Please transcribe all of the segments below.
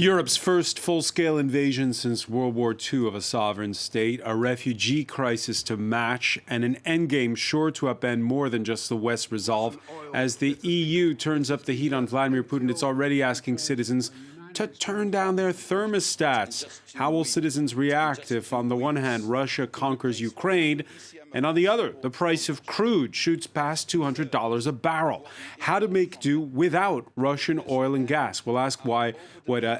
Europe's first full-scale invasion since World War II of a sovereign state, a refugee crisis to match, and an endgame sure to upend more than just the West's resolve. As the EU turns up the heat on Vladimir Putin, it's already asking citizens to turn down their thermostats. How will citizens react if, on the one hand, Russia conquers Ukraine, and on the other, the price of crude shoots past $200 a barrel? How to make do without Russian oil and gas? We'll ask what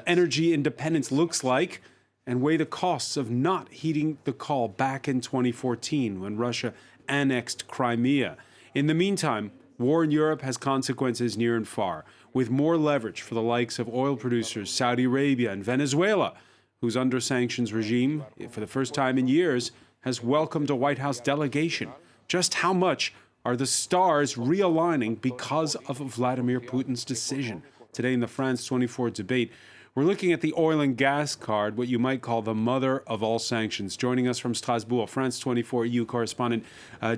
energy independence looks like and weigh the costs of not heeding the call back in 2014 when Russia annexed Crimea. In the meantime, war in Europe has consequences near and far, with more leverage for the likes of oil producers Saudi Arabia and Venezuela, whose under sanctions regime, for the first time in years, has welcomed a White House delegation. Just how much are the stars realigning because of Vladimir Putin's decision? Today in the France 24 debate, we're looking at the oil and gas card, what you might call the mother of all sanctions. Joining us from Strasbourg, France 24 EU correspondent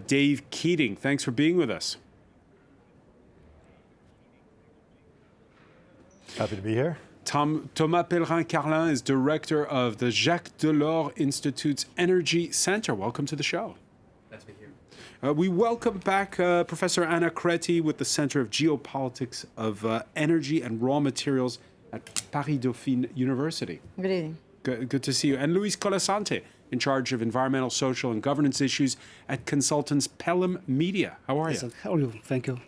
Dave Keating. Thanks for being with us. Happy to be here. Thomas Pellerin-Carlin is director of the Jacques Delors Institute's Energy Center. Welcome to the show. Nice to be here. We welcome back Professor Anna Creti with the Center of Geopolitics of Energy and Raw Materials at Paris-Dauphine University. Good evening. Good to see you. And Luis Colasante, in charge of environmental, social, and governance issues at consultants Pelham Media. How are you? How are you? Thank you.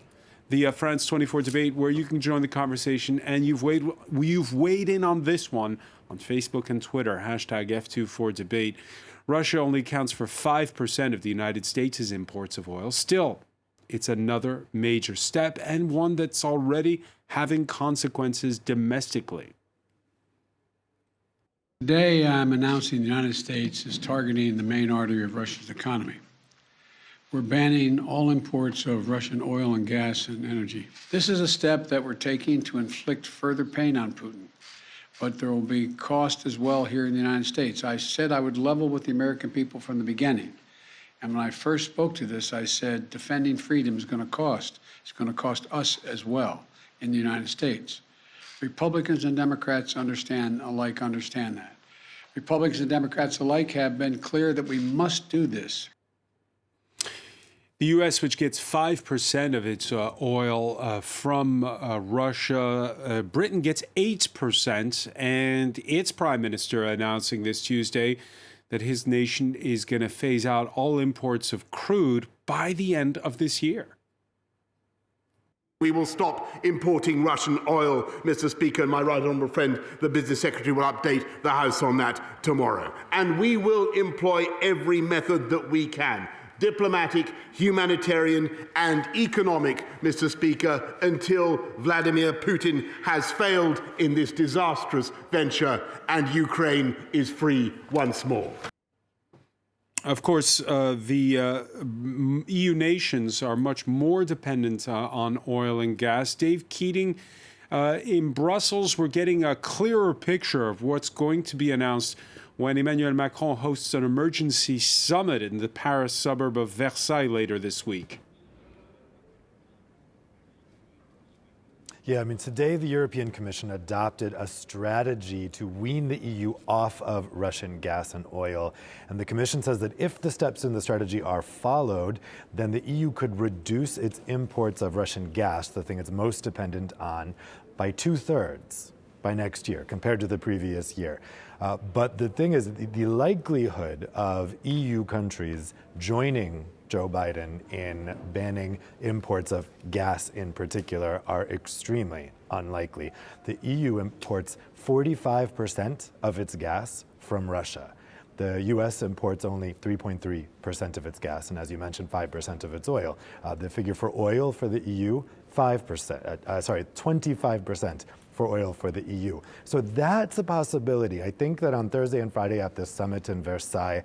The France 24 debate, where you can join the conversation, and you've weighed in on this one on Facebook and Twitter, hashtag F24debate. Russia only accounts for 5% of the United States' imports of oil. Still, it's another major step, and one that's already having consequences domestically. Today, I'm announcing the United States is targeting the main artery of Russia's economy. We're banning all imports of Russian oil and gas and energy. This is a step that we're taking to inflict further pain on Putin, but there will be cost as well here in the United States. I said I would level with the American people from the beginning. And when I first spoke to this, I said defending freedom is going to cost. It's going to cost us as well in the United States. Republicans and Democrats understand that. Republicans and Democrats alike have been clear that we must do this. The U.S., which gets 5% of its oil from Russia, Britain gets 8%, and its prime minister announcing this Tuesday that his nation is going to phase out all imports of crude by the end of this year. We will stop importing Russian oil, Mr. Speaker, and my right honourable friend, the Business Secretary, will update the House on that tomorrow. And we will employ every method that we can. Diplomatic, humanitarian, and economic, Mr. Speaker, until Vladimir Putin has failed in this disastrous venture and Ukraine is free once more. Of course, the EU nations are much more dependent on oil and gas. Dave Keating, in Brussels, we're getting a clearer picture of what's going to be announced when Emmanuel Macron hosts an emergency summit in the Paris suburb of Versailles later this week. Yeah, today the European Commission adopted a strategy to wean the EU off of Russian gas and oil. And the Commission says that if the steps in the strategy are followed, then the EU could reduce its imports of Russian gas, the thing it's most dependent on, by 2/3 by next year compared to the previous year. But the thing is, the likelihood of EU countries joining Joe Biden in banning imports of gas in particular are extremely unlikely. The EU imports 45% of its gas from Russia. The U.S. imports only 3.3% of its gas, and as you mentioned, 5% of its oil. The figure for oil for the EU, 25% for oil for the EU. So that's a possibility. I think that on Thursday and Friday at this summit in Versailles,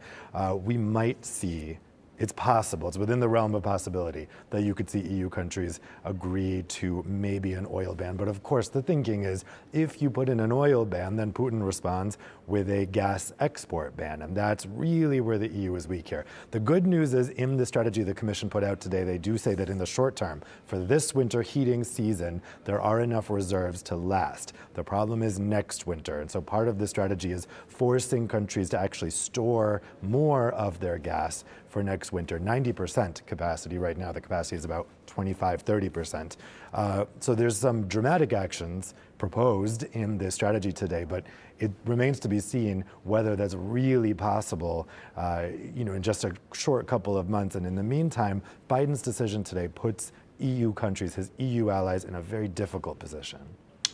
we might see it's possible, it's within the realm of possibility that you could see EU countries agree to maybe an oil ban. But of course, the thinking is if you put in an oil ban, then Putin responds with a gas export ban. And that's really where the EU is weak here. The good news is in the strategy the Commission put out today, they do say that in the short term, for this winter heating season, there are enough reserves to last. The problem is next winter. And so part of the strategy is forcing countries to actually store more of their gas for next winter. 90% capacity right now. The capacity is about 25, 30%. So there's some dramatic actions proposed in this strategy today, but it remains to be seen whether that's really possible, in just a short couple of months. And in the meantime, Biden's decision today puts EU countries, his EU allies, in a very difficult position.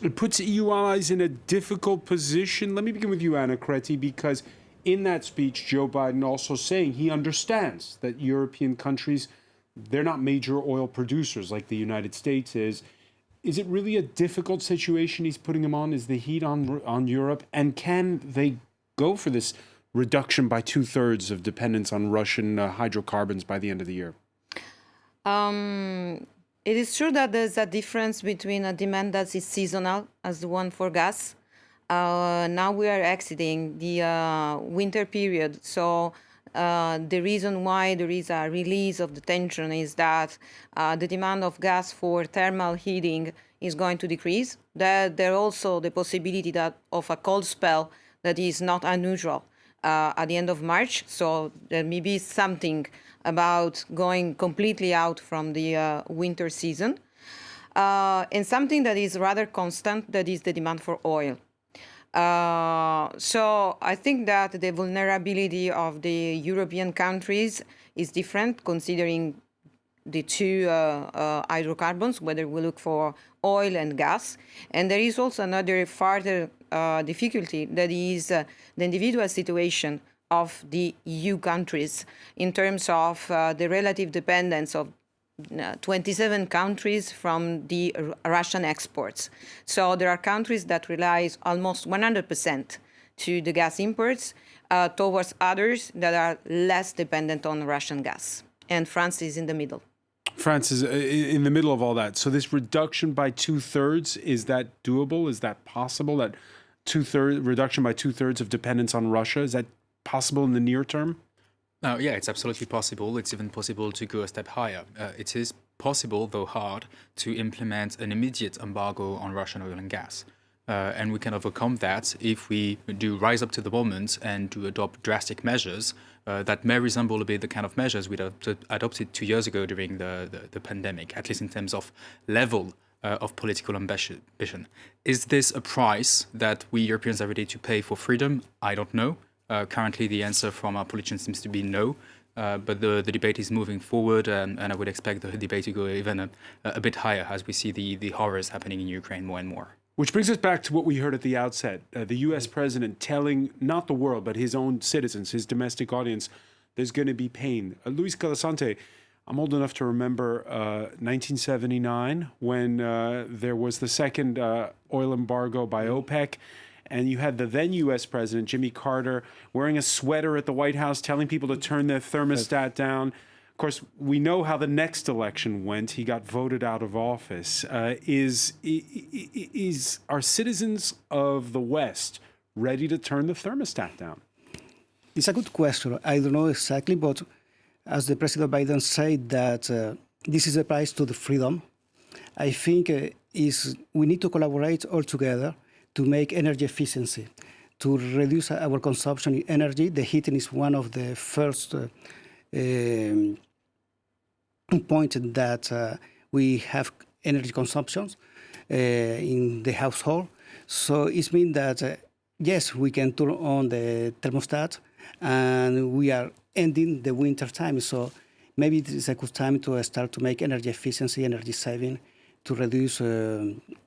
It puts EU allies in a difficult position. Let me begin with you, Anna Creti, because in that speech, Joe Biden also saying he understands that European countries, they're not major oil producers like the United States is. Is it really a difficult situation he's putting them on? Is the heat on Europe? And can they go for this reduction by 2/3 of dependence on Russian hydrocarbons by the end of the year? It is true that there's a difference between a demand that is seasonal, as the one for gas. Now we are exiting the winter period. So the reason why there is a release of the tension is that the demand of gas for thermal heating is going to decrease. There also the possibility of a cold spell that is not unusual at the end of March. So there may be something about going completely out from the winter season. And something that is rather constant, that is the demand for oil. So I think that the vulnerability of the European countries is different considering the two hydrocarbons, whether we look for oil and gas. And there is also another further difficulty, that is the individual situation of the EU countries in terms of the relative dependence of 27 countries from the Russian exports. So there are countries that rely almost 100% to the gas imports towards others that are less dependent on Russian gas. And France is in the middle. France is in the middle of all that. So this reduction by 2/3, is that doable? Is that possible? That reduction by 2/3 of dependence on Russia, is that possible in the near term? Yeah, it's absolutely possible. It's even possible to go a step higher. It is possible, though hard, to implement an immediate embargo on Russian oil and gas. And we can overcome that if we do rise up to the moment and do adopt drastic measures that may resemble a bit the kind of measures we adopted 2 years ago during the pandemic, at least in terms of level of political ambition. Is this a price that we Europeans are ready to pay for freedom? I don't know. Currently, the answer from our politicians seems to be no, but the debate is moving forward, and I would expect the debate to go even a bit higher as we see the horrors happening in Ukraine more and more. Which brings us back to what we heard at the outset. The U.S. president telling not the world, but his own citizens, his domestic audience, there's going to be pain. Luis Calasante, I'm old enough to remember 1979 when there was the second oil embargo by OPEC. And you had the then U.S. president, Jimmy Carter, wearing a sweater at the White House, telling people to turn their thermostat down. Of course, we know how the next election went. He got voted out of office. Are citizens of the West ready to turn the thermostat down? It's a good question. I don't know exactly, but as the President Biden said that this is a price to the freedom, I think we need to collaborate all together to make energy efficiency, to reduce our consumption in energy. The heating is one of the first points that we have energy consumptions in the household. So it means that, yes, we can turn on the thermostat, and we are ending the winter time. So maybe it is a good time to start to make energy efficiency, energy saving, to reduce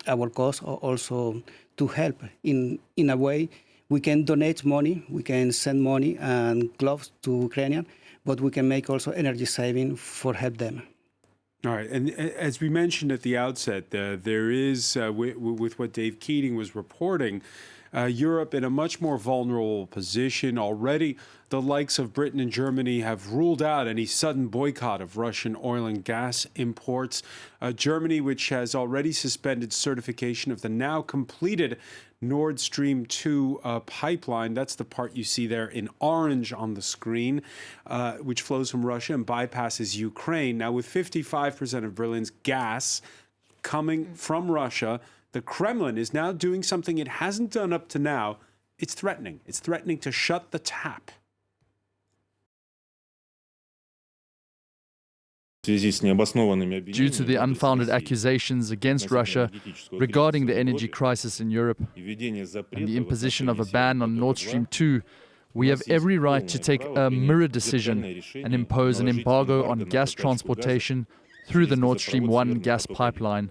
our costs, or also to help in a way. We can donate money, we can send money and gloves to Ukrainians, but we can make also energy saving for help them. All right, and as we mentioned at the outset, there is, with what Dave Keating was reporting, Europe in a much more vulnerable position. Already, the likes of Britain and Germany have ruled out any sudden boycott of Russian oil and gas imports. Germany, which has already suspended certification of the now completed Nord Stream 2 pipeline. That's the part you see there in orange on the screen, which flows from Russia and bypasses Ukraine. Now, with 55% of Berlin's gas coming from Russia, the Kremlin is now doing something it hasn't done up to now. It's threatening. It's threatening to shut the tap. Due to the unfounded accusations against Russia regarding the energy crisis in Europe and the imposition of a ban on Nord Stream 2, we have every right to take a mirror decision and impose an embargo on gas transportation through the Nord Stream 1 gas pipeline,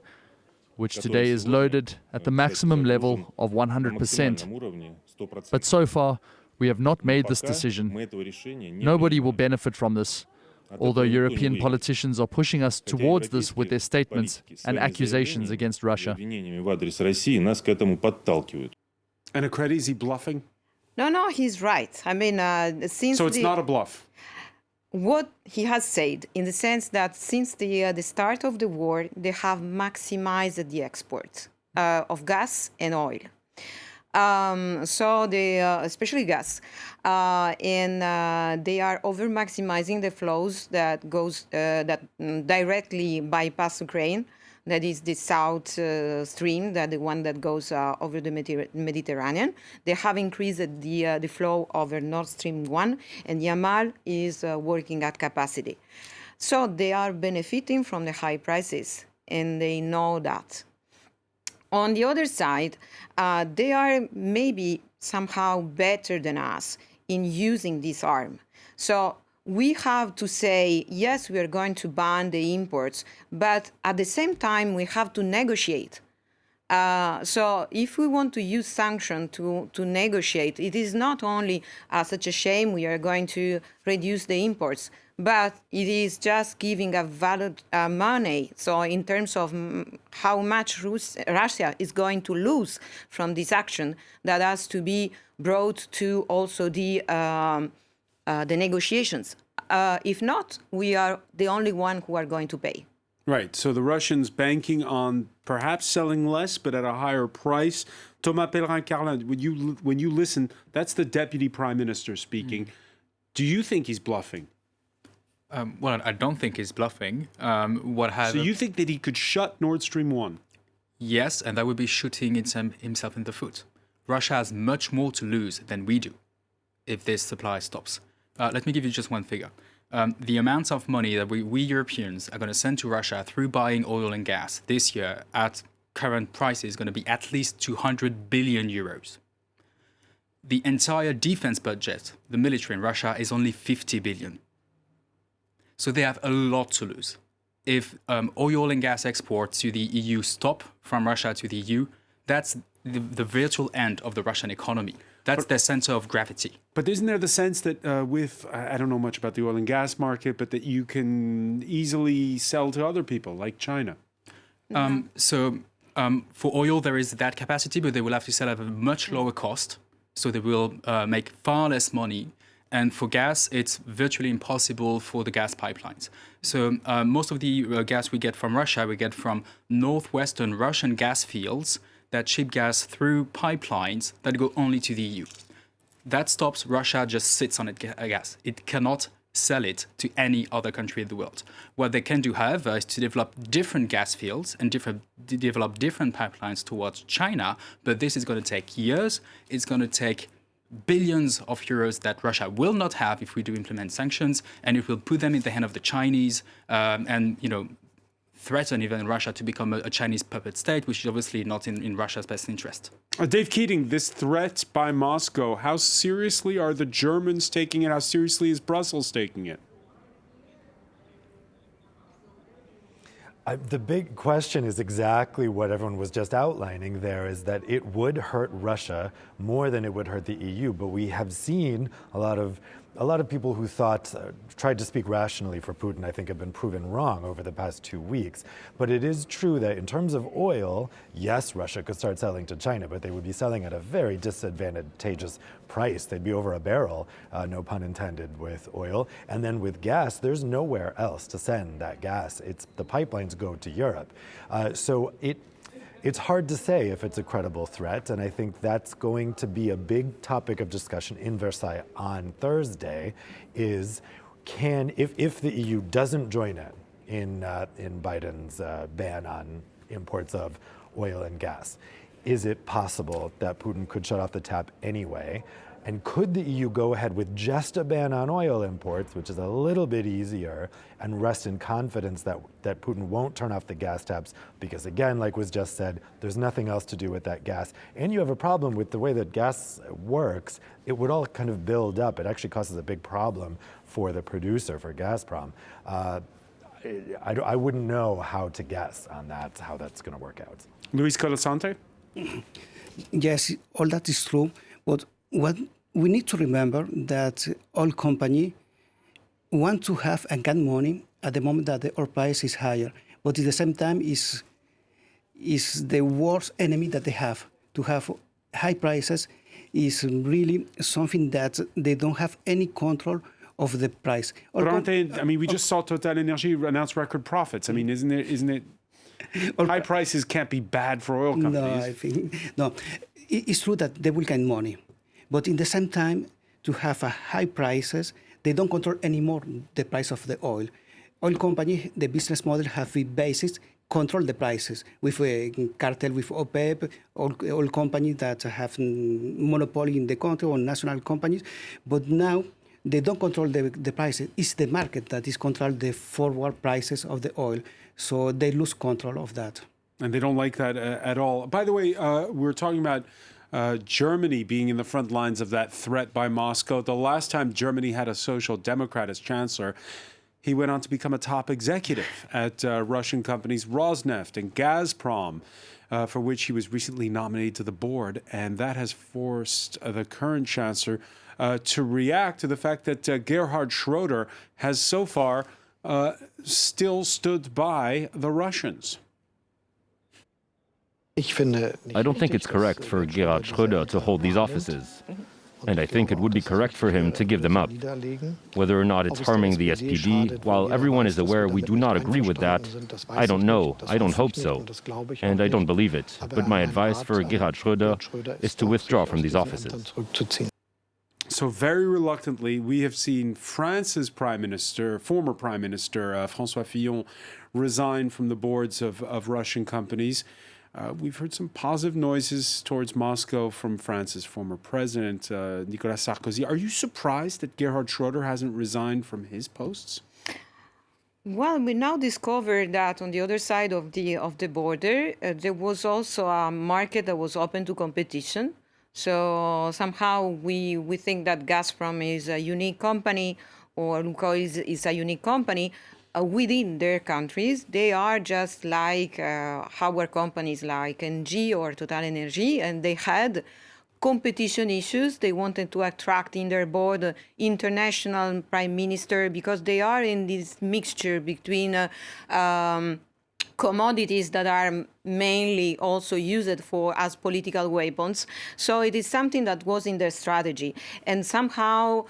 which today is loaded at the maximum level of 100%. But so far, we have not made this decision. Nobody will benefit from this, although European politicians are pushing us towards this with their statements and accusations against Russia. And Akredi, is he bluffing? No, he's right. I mean, since So it's not a bluff? What he has said, in the sense that since the start of the war, they have maximized the export of gas and oil. So they, especially gas, and they are over maximizing the flows that goes that directly bypass Ukraine. That is the South Stream, that the one that goes over the Mediterranean. They have increased the flow over Nord Stream 1, and Yamal is working at capacity. So they are benefiting from the high prices, and they know that. On the other side, they are maybe somehow better than us in using this arm. So we have to say, yes, we are going to ban the imports, but at the same time, we have to negotiate. So if we want to use sanctions to negotiate, it is not only such a shame we are going to reduce the imports, but it is just giving a valid money. So in terms of how much Russia is going to lose from this action, that has to be brought to also the negotiations. If not, we are the only one who are going to pay. Right. So the Russians banking on perhaps selling less, but at a higher price. Thomas Pellerin-Carlin, when you listen, that's the deputy prime minister speaking. Do you think he's bluffing? Well, I don't think he's bluffing. So you think that he could shut Nord Stream 1? Yes, and that would be shooting himself in the foot. Russia has much more to lose than we do if this supply stops. Let me give you just one figure. The amount of money that we Europeans are going to send to Russia through buying oil and gas this year at current prices is going to be at least 200 billion euros. The entire defense budget, the military in Russia, is only 50 billion. So they have a lot to lose. If oil and gas exports to the EU stop from Russia to the EU, that's the virtual end of the Russian economy. That's their center of gravity. But isn't there the sense that with, I don't know much about the oil and gas market, but that you can easily sell to other people, like China? For oil, there is that capacity, but they will have to sell at a much lower cost. So they will make far less money. And for gas, it's virtually impossible for the gas pipelines. So most of the gas we get from Russia, we get from northwestern Russian gas fields that ship gas through pipelines that go only to the EU. That stops. Russia just sits on gas. It cannot sell it to any other country in the world. What they can do, however, is to develop different gas fields and develop different pipelines towards China. But this is going to take years. It's going to take billions of euros that Russia will not have if we do implement sanctions, and it will put them in the hand of the Chinese, and threaten even Russia to become a Chinese puppet state, which is obviously not in Russia's best interest. Dave Keating, this threat by Moscow, how seriously are the Germans taking it? How seriously is Brussels taking it? The big question is exactly what everyone was just outlining there, is that it would hurt Russia more than it would hurt the EU. But we have seen a lot of a lot of people who tried to speak rationally for Putin, I think, have been proven wrong over the past 2 weeks. But it is true that in terms of oil, yes, Russia could start selling to China, but they would be selling at a very disadvantageous price. They'd be over a barrel, no pun intended, with oil. And then with gas, there's nowhere else to send that gas. The pipelines go to Europe. It's hard to say if it's a credible threat, and I think that's going to be a big topic of discussion in Versailles on Thursday, is if the EU doesn't join in Biden's ban on imports of oil and gas, is it possible that Putin could shut off the tap anyway? And could the EU go ahead with just a ban on oil imports, which is a little bit easier, and rest in confidence that Putin won't turn off the gas taps? Because again, like was just said, there's nothing else to do with that gas. And you have a problem with the way that gas works. It would all kind of build up. It actually causes a big problem for the producer, for Gazprom. I wouldn't know how to guess on that, how that's going to work out. Luis Colasante? Yes, all that is true. But what we need to remember that oil companies want to have and get money at the moment that the oil price is higher, but at the same time is the worst enemy that they have. To have high prices is really something that they don't have any control of the price. But aren't they? I mean, we just saw Total Energy announce record profits. I mean, isn't it? High prices can't be bad for oil companies. No, I think no. It's true that they will gain money. But in the same time, to have high prices, they don't control anymore the price of the oil. Oil company, the business model have the basis, control the prices with a cartel with OPEP, oil companies that have monopoly in the country or national companies. But now they don't control the prices. It's the market that is control the forward prices of the oil. So they lose control of that. And they don't like that at all. By the way, we're talking about Germany being in the front lines of that threat by Moscow. The last time Germany had a social democrat as chancellor, he went on to become a top executive at Russian companies Rosneft and Gazprom, for which he was recently nominated to the board. And that has forced the current chancellor to react to the fact that Gerhard Schroeder has so far still stood by the Russians. I don't think it's correct for Gerhard Schröder to hold these offices. And I think it would be correct for him to give them up. Whether or not it's harming the SPD, while everyone is aware we do not agree with that, I don't know, I don't hope so, and I don't believe it. But my advice for Gerhard Schröder is to withdraw from these offices. So very reluctantly, we have seen France's former Prime Minister, François Fillon, resign from the boards of Russian companies. We've heard some positive noises towards Moscow from France's former president, NicolasSarkozy. Are you surprised that Gerhard Schroeder hasn't resigned from his posts? Well, we now discovered that on the other side of the border, there was also a market that was open to competition. So somehow we think that Gazprom is a unique company or Lukoil is a unique company. Within their countries, they are just like our companies like ENGIE or Total Energy, and they had competition issues. They wanted to attract in their board international prime minister because they are in this mixture between commodities that are mainly also used as political weapons. So it is something that was in their strategy. And somehow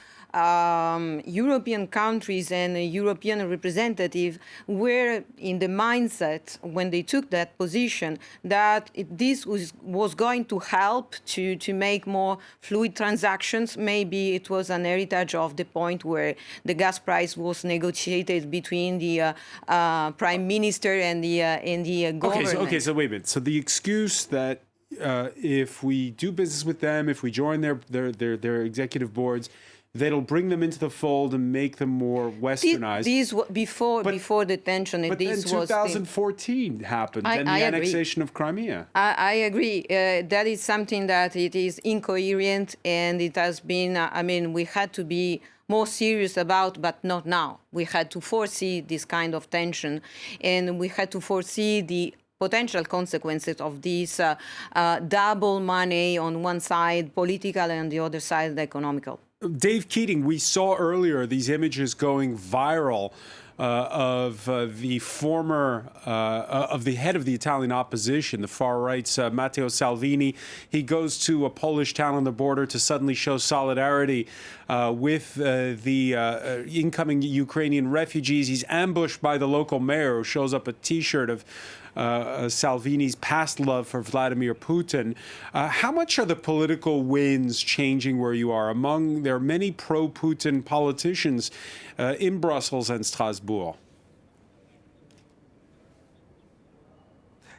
European countries and European representatives were in the mindset when they took that position that this was going to help to make more fluid transactions. Maybe it was an heritage of the point where the gas price was negotiated between the prime minister and the government. Okay, so wait a minute. So the excuse that if we do business with them, if we join their executive boards, that'll bring them into the fold and make them more westernized. These before the tension. But then 2014 happened, and the annexation of Crimea. I agree. That is something that it is incoherent, and it has been. We had to be more serious about, but not now. We had to foresee this kind of tension, and we had to foresee the potential consequences of this double money on one side, political, and on the other side, economical. Dave Keating, we saw earlier these images going viral of the former, of the head of the Italian opposition, the far right's Matteo Salvini. He goes to a Polish town on the border to suddenly show solidarity with the incoming Ukrainian refugees. He's ambushed by the local mayor, who shows up a T-shirt of Salvini's past love for Vladimir Putin. How much are the political winds changing where you are? There are many pro-Putin politicians in Brussels and Strasbourg.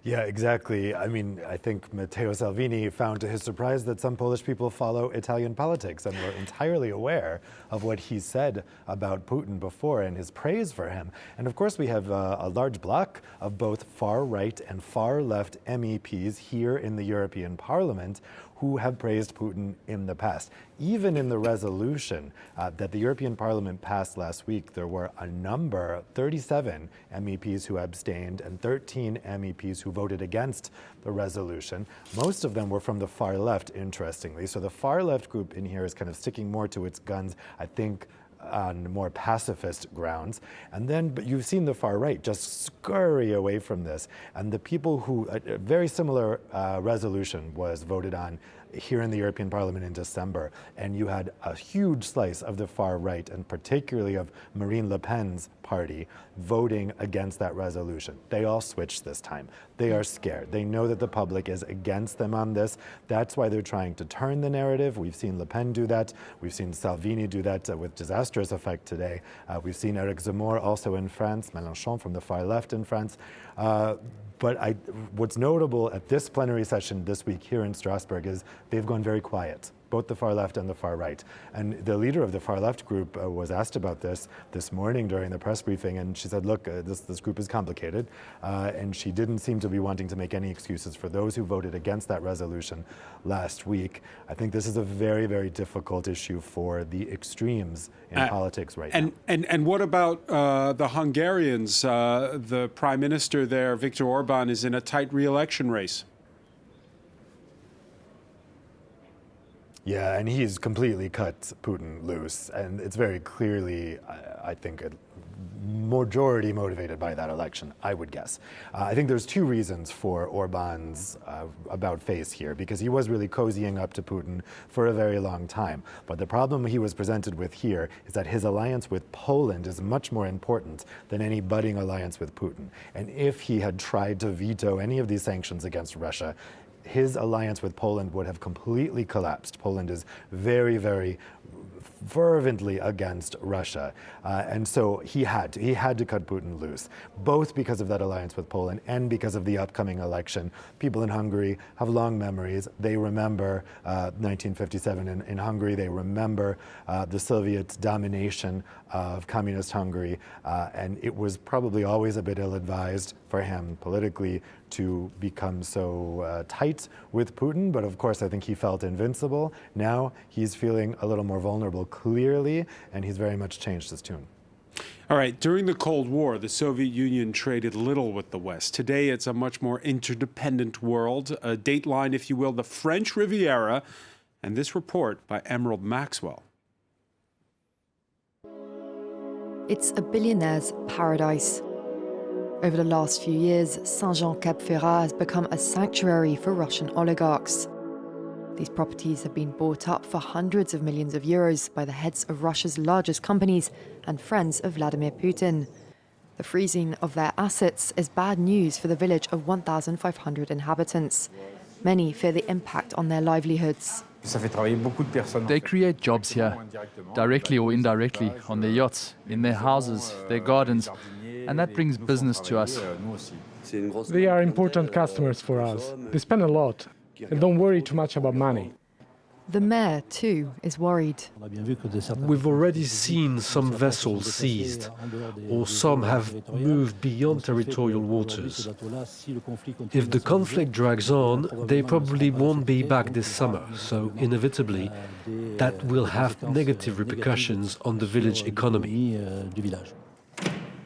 Yeah, exactly. I mean, I think Matteo Salvini found to his surprise that some Polish people follow Italian politics and were entirely aware of what he said about Putin before and his praise for him. And of course, we have a large bloc of both far-right and far-left MEPs here in the European Parliament who have praised Putin in the past. Even in the resolution that the European Parliament passed last week, there were a number, 37 MEPs who abstained and 13 MEPs who voted against the resolution. Most of them were from the far left, interestingly. So the far left group in here is kind of sticking more to its guns, I think, on more pacifist grounds. And then, but you've seen the far right just scurry away from this. And the people who, a very similar resolution was voted on here in the European Parliament in December. And you had a huge slice of the far right, and particularly of Marine Le Pen's party, voting against that resolution. They all switched this time. They are scared. They know that the public is against them on this. That's why they're trying to turn the narrative. We've seen Le Pen do that. We've seen Salvini do that with disastrous effect today. We've seen Eric Zemmour also in France, Mélenchon from the far left in France. But what's notable at this plenary session this week here in Strasbourg is they've gone very quiet, both the far left and the far right. And the leader of the far left group was asked about this morning during the press briefing, and she said, look, this group is complicated, and she didn't seem to be wanting to make any excuses for those who voted against that resolution last week. I think this is a very, very difficult issue for the extremes in politics right now. And what about the Hungarians? The prime minister there, Viktor Orban, is in a tight re-election race. Yeah, and he's completely cut Putin loose, and it's very clearly, I think, majority motivated by that election, I would guess. I think there's two reasons for Orban's about face here, because he was really cozying up to Putin for a very long time. But the problem he was presented with here is that his alliance with Poland is much more important than any budding alliance with Putin. And if he had tried to veto any of these sanctions against Russia, his alliance with Poland would have completely collapsed. Poland is very, very fervently against Russia. And so he had to cut Putin loose, both because of that alliance with Poland and because of the upcoming election. People in Hungary have long memories. They remember 1957 in Hungary. They remember the Soviet domination of communist Hungary. And it was probably always a bit ill-advised for him politically to become so tight with Putin. But of course, I think he felt invincible. Now he's feeling a little more vulnerable, clearly, and he's very much changed his tune. All right, during the Cold War, the Soviet Union traded little with the West. Today, it's a much more interdependent world, a dateline, if you will, the French Riviera, and this report by Emerald Maxwell. It's a billionaire's paradise. Over the last few years, Saint-Jean-Cap-Ferrat has become a sanctuary for Russian oligarchs. These properties have been bought up for hundreds of millions of euros by the heads of Russia's largest companies and friends of Vladimir Putin. The freezing of their assets is bad news for the village of 1,500 inhabitants. Many fear the impact on their livelihoods. They create jobs here, directly or indirectly, on their yachts, in their houses, their gardens, and that brings business to us. They are important customers for us. They spend a lot and don't worry too much about money. The mayor, too, is worried. We've already seen some vessels seized, or some have moved beyond territorial waters. If the conflict drags on, they probably won't be back this summer, so inevitably that will have negative repercussions on the village economy.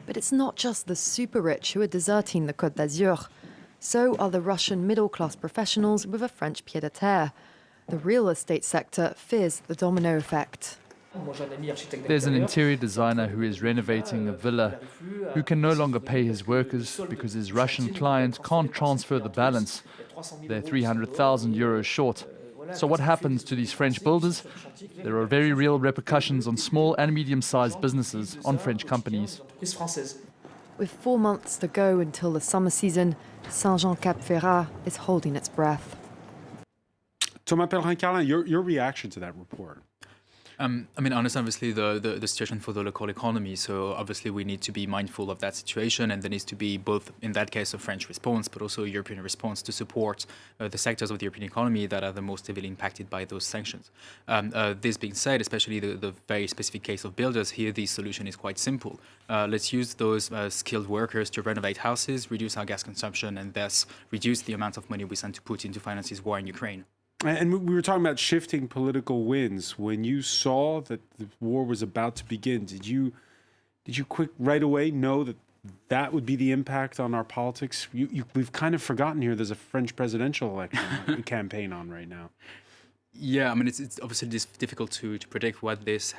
But it's not just the super-rich who are deserting the Côte d'Azur. So are the Russian middle-class professionals with a French pied-à-terre. The real estate sector fears the domino effect. There's an interior designer who is renovating a villa who can no longer pay his workers because his Russian client can't transfer the balance. They're 300,000 euros short. So what happens to these French builders? There are very real repercussions on small and medium-sized businesses, on French companies. With 4 months to go until the summer season, Saint-Jean-Cap-Ferrat is holding its breath. Thomas Pellerin-Carlin, your reaction to that report? I mean, understand obviously the situation for the local economy. So obviously we need to be mindful of that situation, and there needs to be both, in that case, a French response, but also a European response to support the sectors of the European economy that are the most heavily impacted by those sanctions. This being said, especially the very specific case of builders, here the solution is quite simple. Let's use those skilled workers to renovate houses, reduce our gas consumption, and thus reduce the amount of money we send to Putin to finance his war in Ukraine. And we were talking about shifting political winds. When you saw that the war was about to begin, did you right away know that would be the impact on our politics? We've kind of forgotten here there's a French presidential election campaign on right now. Yeah, I mean, it's obviously difficult to predict what this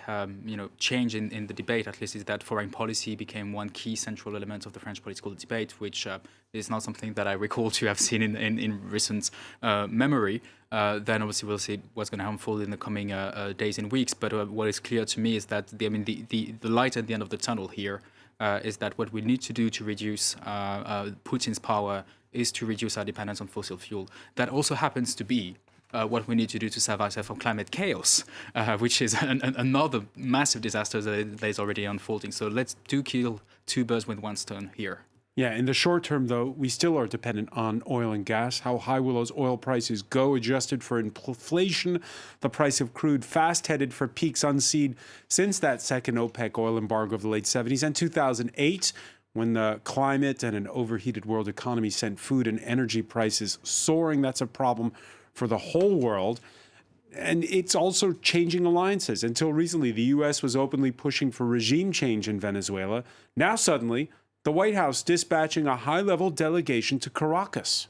change in the debate, at least, is that foreign policy became one key central element of the French political debate, which is not something that I recall to have seen in recent memory. Then obviously we'll see what's going to unfold in the coming days and weeks. But what is clear to me is that the light at the end of the tunnel here is that what we need to do to reduce Putin's power is to reduce our dependence on fossil fuel. That also happens to be what we need to do to save ourselves from climate chaos, which is another massive disaster that is already unfolding. So let's kill two birds with one stone here. Yeah, in the short term, though, we still are dependent on oil and gas. How high will those oil prices go, adjusted for inflation? The price of crude fast-headed for peaks unseen since that second OPEC oil embargo of the late 70s and 2008, when the climate and an overheated world economy sent food and energy prices soaring. That's a problem for the whole world. And it's also changing alliances. Until recently, the U.S. was openly pushing for regime change in Venezuela. Now, suddenly, the White House dispatching a high-level delegation to Caracas.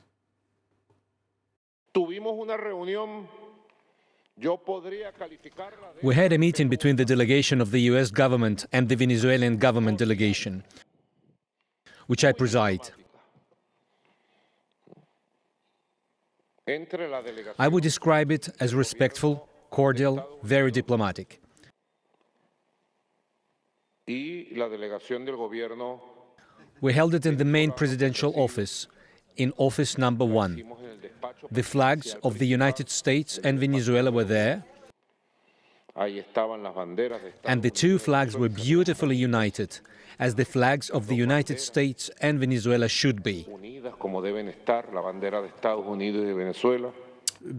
We had a meeting between the delegation of the U.S. government and the Venezuelan government delegation, which I preside. I would describe it as respectful, cordial, very diplomatic. We held it in the main presidential office, in office number 1. The flags of the United States and Venezuela were there, and the two flags were beautifully united, as the flags of the United States and Venezuela should be.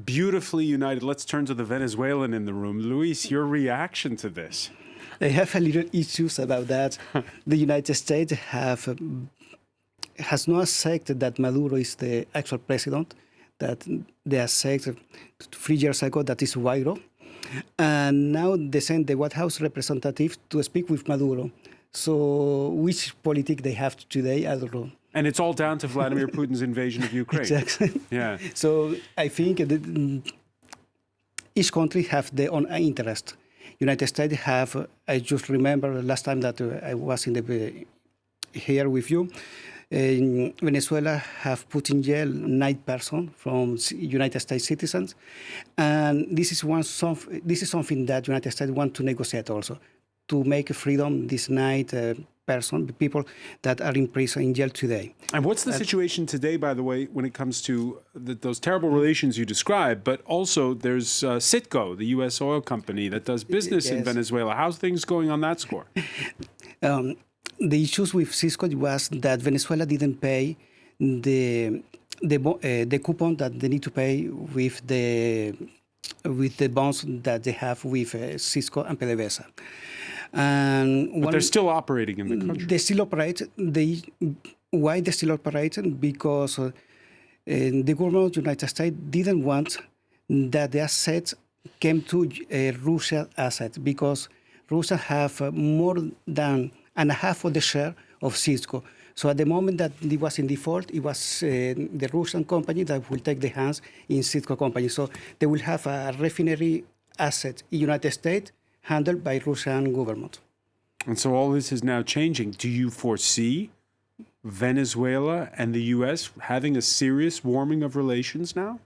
Beautifully united. Let's turn to the Venezuelan in the room. Luis, your reaction to this? I have a little issues about that. The United States has not accepted that Maduro is the actual president, that they accepted 3 years ago that is Guaidó. And now they send the White House representative to speak with Maduro. So which politics they have today, I don't know. And it's all down to Vladimir Putin's invasion of Ukraine. Exactly. Yeah. So I think each country have their own interest. United States have, I just remember the last time that I was here with you, in Venezuela have put in jail 9 persons from United States citizens. And this is something that United States want to negotiate also, to make freedom this 9 people that are in prison, in jail today. And what's the situation today, by the way, when it comes to those terrible relations you described, but also there's Citgo, the U.S. oil company that does business in Venezuela. How's things going on that score? The issues with Citgo was that Venezuela didn't pay the coupon that they need to pay with the bonds that they have with Citgo and PDVSA. But they're still operating in the country. They still operate. Why they still operate? Because the government of the United States didn't want that the assets came to Russian assets, because Russia have more than half of the share of Citgo. So at the moment that it was in default, it was the Russian company that will take the hands in Citgo company. So they will have a refinery asset in the United States handled by Russian government. And so all this is now changing. Do you foresee Venezuela and the U.S. having a serious warming of relations now?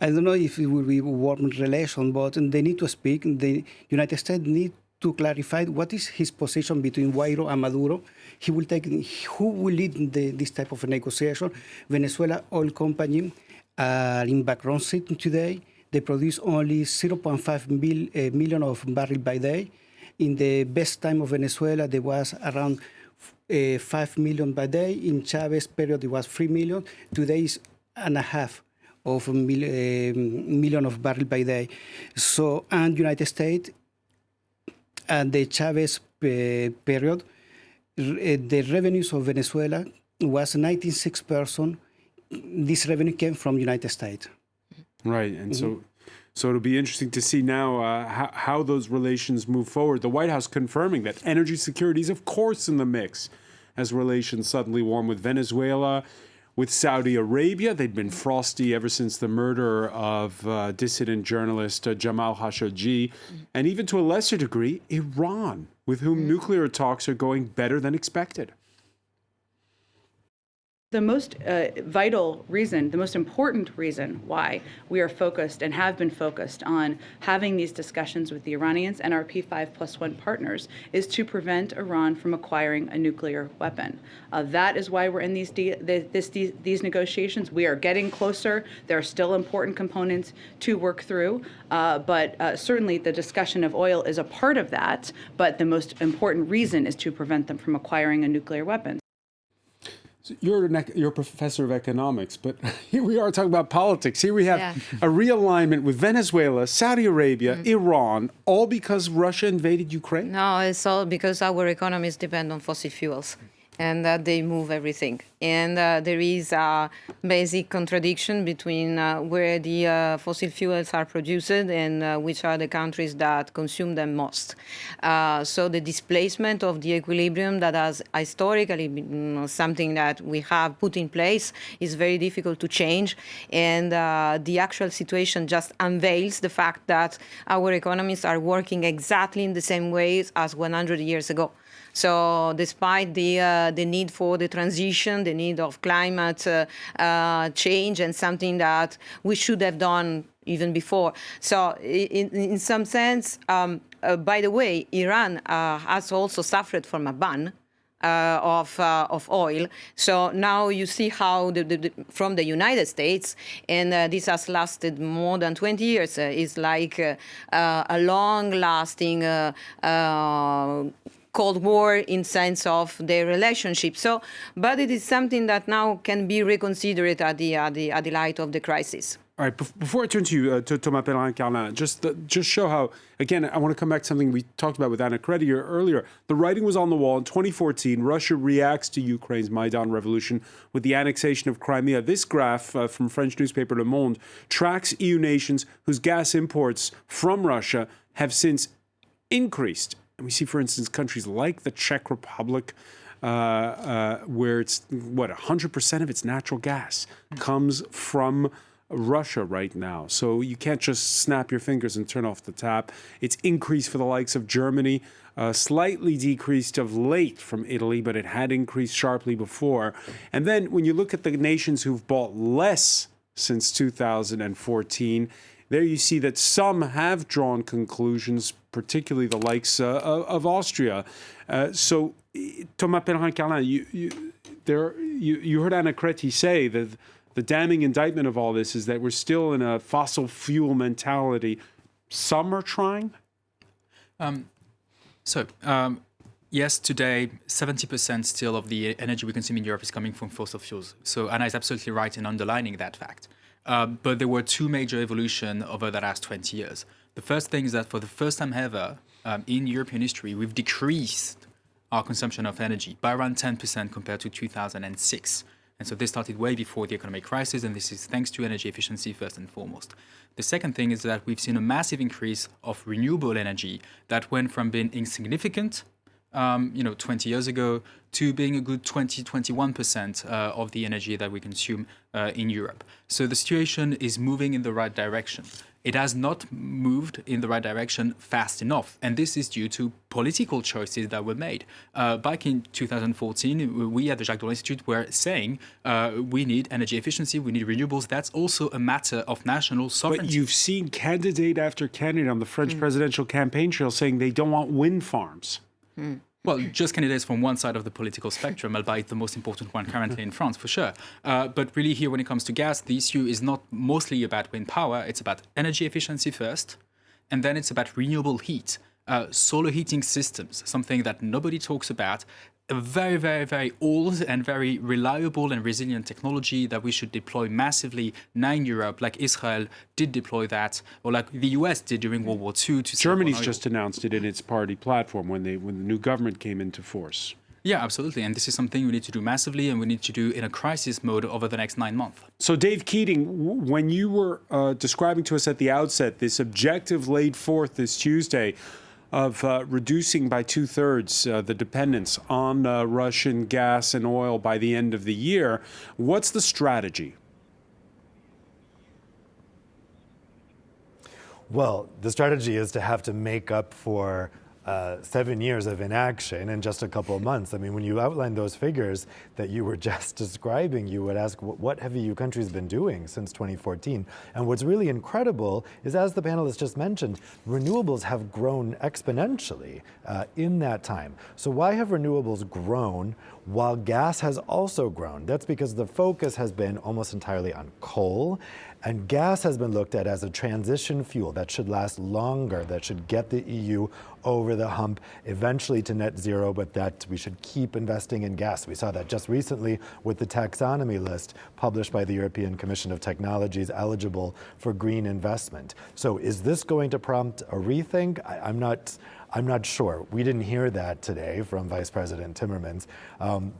I don't know if it will be a warm relation, but they need to speak. The United States need to clarify what is his position between Guaidó and Maduro. Who will lead this type of negotiation? Venezuela oil company are in background sitting today. They produce only 0.5 million of barrels by day. In the best time of Venezuela, there was around 5 million by day. In Chavez period, it was 3 million. Today is 1.5 of a million of barrels by day. So, and United States, and the Chavez period, the revenues of Venezuela was 96%. This revenue came from United States. Right, and so it'll be interesting to see now how those relations move forward. The White House confirming that energy security is, of course, in the mix as relations suddenly warm with Venezuela. With Saudi Arabia, they'd been frosty ever since the murder of dissident journalist Jamal Khashoggi, and even to a lesser degree, Iran, with whom nuclear talks are going better than expected. The most vital reason, the most important reason why we are focused and have been focused on having these discussions with the Iranians and our P5+1 partners is to prevent Iran from acquiring a nuclear weapon. That is why we're in these negotiations. We are getting closer. There are still important components to work through, but certainly the discussion of oil is a part of that, but the most important reason is to prevent them from acquiring a nuclear weapon. You're a professor of economics, but here we are talking about politics. Here we have a realignment with Venezuela, Saudi Arabia, Iran, all because Russia invaded Ukraine? No, it's all because our economies depend on fossil fuels and that they move everything. And there is a basic contradiction between where the fossil fuels are produced and which are the countries that consume them most. So the displacement of the equilibrium that has historically been something that we have put in place is very difficult to change. And the actual situation just unveils the fact that our economies are working exactly in the same ways as 100 years ago. So despite the need for the transition, the need of climate change, and something that we should have done even before. So in some sense, by the way, Iran has also suffered from a ban of oil. So now you see how from the United States, and this has lasted more than 20 years, is like a long-lasting Cold War in sense of their relationship. So, but it is something that now can be reconsidered at the light of the crisis. All right, before I turn to you, to Thomas Pellerin-Carlin, just show how, again, I want to come back to something we talked about with Anna Krediger earlier. The writing was on the wall in 2014. Russia reacts to Ukraine's Maidan revolution with the annexation of Crimea. This graph from French newspaper Le Monde tracks EU nations whose gas imports from Russia have since increased. And we see, for instance, countries like the Czech Republic, where it's, 100% of its natural gas comes from Russia right now. So you can't just snap your fingers and turn off the tap. It's increased for the likes of Germany, slightly decreased of late from Italy, but it had increased sharply before. And then when you look at the nations who've bought less since 2014, there you see that some have drawn conclusions, particularly the likes of Austria. So, Thomas Pellerin-Carlin, you heard Anna Krediger say that the damning indictment of all this is that we're still in a fossil fuel mentality. Some are trying? Yes, today, 70% still of the energy we consume in Europe is coming from fossil fuels. So Anna is absolutely right in underlining that fact. But there were two major evolutions over the last 20 years. The first thing is that for the first time ever in European history, we've decreased our consumption of energy by around 10% compared to 2006. And so this started way before the economic crisis, and this is thanks to energy efficiency first and foremost. The second thing is that we've seen a massive increase of renewable energy that went from being insignificant 20 years ago to being a good 21% of the energy that we consume in Europe. So the situation is moving in the right direction. it has not moved in the right direction fast enough. And this is due to political choices that were made. Back in 2014, we at the Jacques Delors Institute were saying we need energy efficiency, we need renewables. That's also a matter of national sovereignty. But you've seen candidate after candidate on the French presidential campaign trail saying they don't want wind farms. Well, just candidates from one side of the political spectrum, albeit the most important one currently in France, for sure. But really here, when it comes to gas, the issue is not mostly about wind power. It's about energy efficiency first, and then it's about renewable heat. Solar heating systems, something that nobody talks about, a very, very, very old and very reliable and resilient technology that we should deploy massively now in Europe, like Israel did deploy that, or like the US did during World War II. Germany's just announced it in its party platform when the new government came into force. Yeah, absolutely. And this is something we need to do massively, and we need to do in a crisis mode over the next 9 months. So, Dave Keating, when you were describing to us at the outset this objective laid forth this Tuesday of reducing by 2/3 the dependence on Russian gas and oil by the end of the year, what's the strategy? Well, the strategy is to have to make up for 7 years of inaction in just a couple of months. I mean, when you outline those figures that you were just describing, you would ask, what have EU countries been doing since 2014? And what's really incredible is, as the panelists just mentioned, renewables have grown exponentially in that time. So why have renewables grown while gas has also grown? That's because the focus has been almost entirely on coal, and gas has been looked at as a transition fuel that should last longer, that should get the EU over the hump, eventually to net zero, but that we should keep investing in gas. We saw that just recently with the taxonomy list published by the European Commission of Technologies eligible for green investment. So is this going to prompt a rethink? I'm not sure. We didn't hear that today from Vice President Timmermans,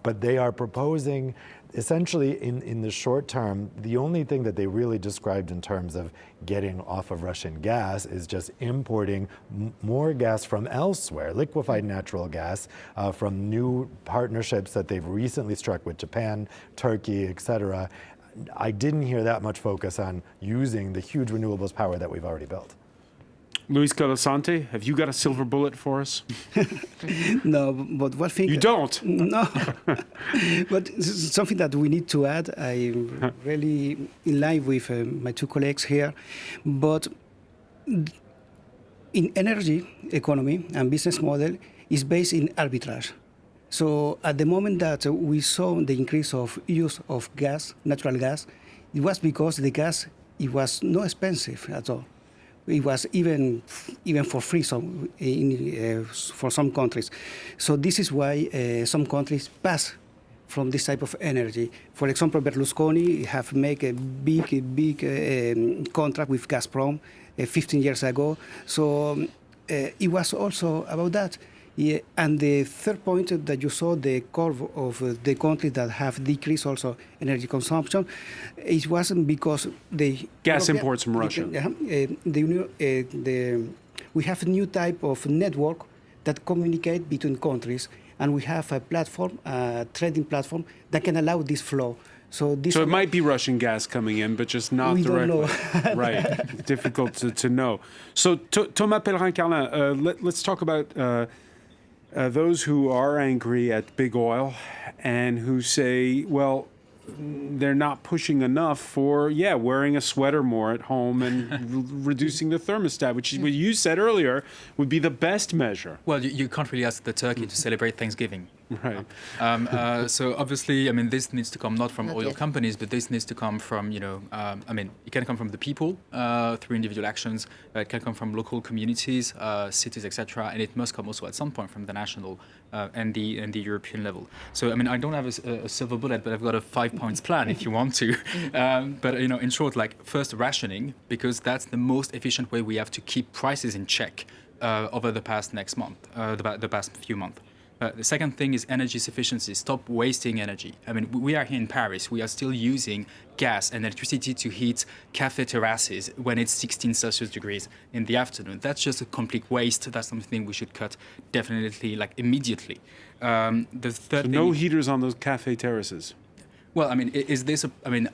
but they are proposing essentially in the short term, the only thing that they really described in terms of getting off of Russian gas is just importing more gas from elsewhere, liquefied natural gas from new partnerships that they've recently struck with Japan, Turkey, etc. I didn't hear that much focus on using the huge renewables power that we've already built. Luis Colasanti, have you got a silver bullet for us? No, but one thing... You don't? No. But something that we need to add, I'm really in line with my two colleagues here, but in energy economy and business model is based in arbitrage. So at the moment that we saw the increase of use of gas, natural gas, it was because the gas, it was not expensive at all. It was even for free for some countries. So this is why some countries pass from this type of energy. For example, Berlusconi have made a big contract with Gazprom 15 years ago. So it was also about that. Yeah, and the third point that you saw, the curve of the countries that have decreased also energy consumption, it wasn't because the gas imports from Russia. We have a new type of network that communicate between countries, and we have a platform, a trading platform that can allow this flow. So it might be Russian gas coming in, but just not we directly. Don't know. Right, difficult to know. So Thomas Pellerin-Carlin, let's talk about those who are angry at big oil and who say, well, they're not pushing enough for, wearing a sweater more at home and reducing the thermostat, which is what you said earlier would be the best measure. Well, you can't really ask the turkey to celebrate Thanksgiving. Right. So obviously, I mean, this needs to come not from oil companies, but this needs to come from, it can come from the people through individual actions. It can come from local communities, cities, etc. And it must come also at some point from the national and the European level. So, I mean, I don't have a silver bullet, but I've got a 5-point plan if you want to. But, in short, first rationing, because that's the most efficient way we have to keep prices in check over the past the past few months. The second thing is energy sufficiency. Stop wasting energy. I mean, we are here in Paris. We are still using gas and electricity to heat cafe terraces when it's 16 Celsius degrees in the afternoon. That's just a complete waste. That's something we should cut definitely, immediately. The third thing, no heaters on those cafe terraces. Well, I mean,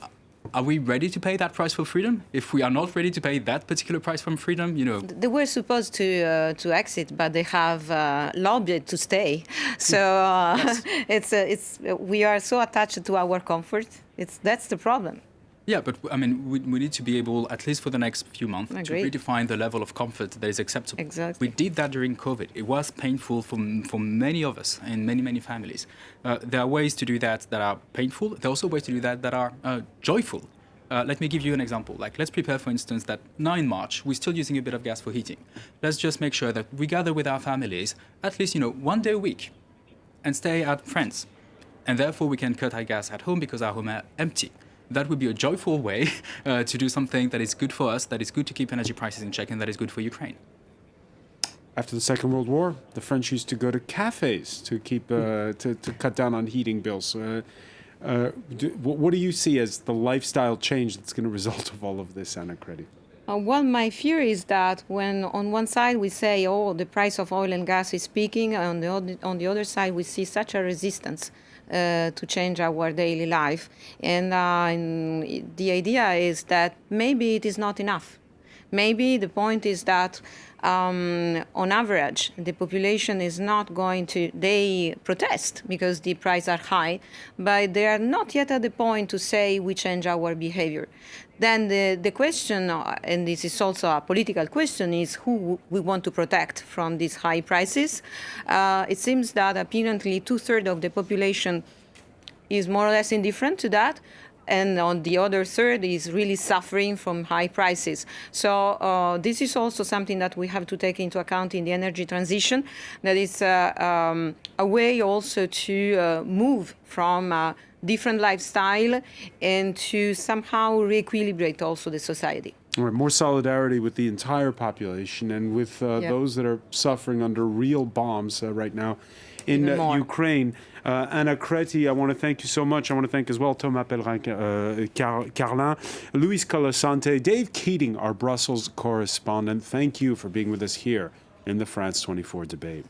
are we ready to pay that price for freedom? If we are not ready to pay that particular price for freedom, They were supposed to exit, but they have lobbied to stay. So Yes. we are so attached to our comfort. That's the problem. Yeah, but I mean, we need to be able, at least for the next few months, to redefine the level of comfort that is acceptable. Exactly. We did that during COVID. It was painful for many of us and many families. There are ways to do that are painful. There are also ways to do that are joyful. Let me give you an example. Like, let's prepare, for instance, that now in March, we're still using a bit of gas for heating. Let's just make sure that we gather with our families at least, 1 day a week and stay at friends. And therefore, we can cut our gas at home because our home are empty. That would be a joyful way to do something that is good for us, that is good to keep energy prices in check, and that is good for Ukraine. After the Second World War, the French used to go to cafes to keep to cut down on heating bills. What do you see as the lifestyle change that's going to result of all of this, Anna Credi? Well, my fear is that when on one side we say, oh, the price of oil and gas is peaking, on the other side we see such a resistance to change our daily life. And the idea is that maybe it is not enough. Maybe the point is that on average, the population is not going to, they protest because the prices are high, but they are not yet at the point to say we change our behavior. Then the question, and this is also a political question, is who we want to protect from these high prices. It seems that apparently 2/3 of the population is more or less indifferent to that. And on the other third is really suffering from high prices. So this is also something that we have to take into account in the energy transition. That is a way also to move from different lifestyle and to somehow re-equilibrate also the society. All right, more solidarity with the entire population and with those that are suffering under real bombs right now in Ukraine. Anna Credi, I want to thank you so much. I want to thank as well Thomas Pellerin-Carlin, Luis Colasanti, Dave Keating, our Brussels correspondent. Thank you for being with us here in the France 24 debate.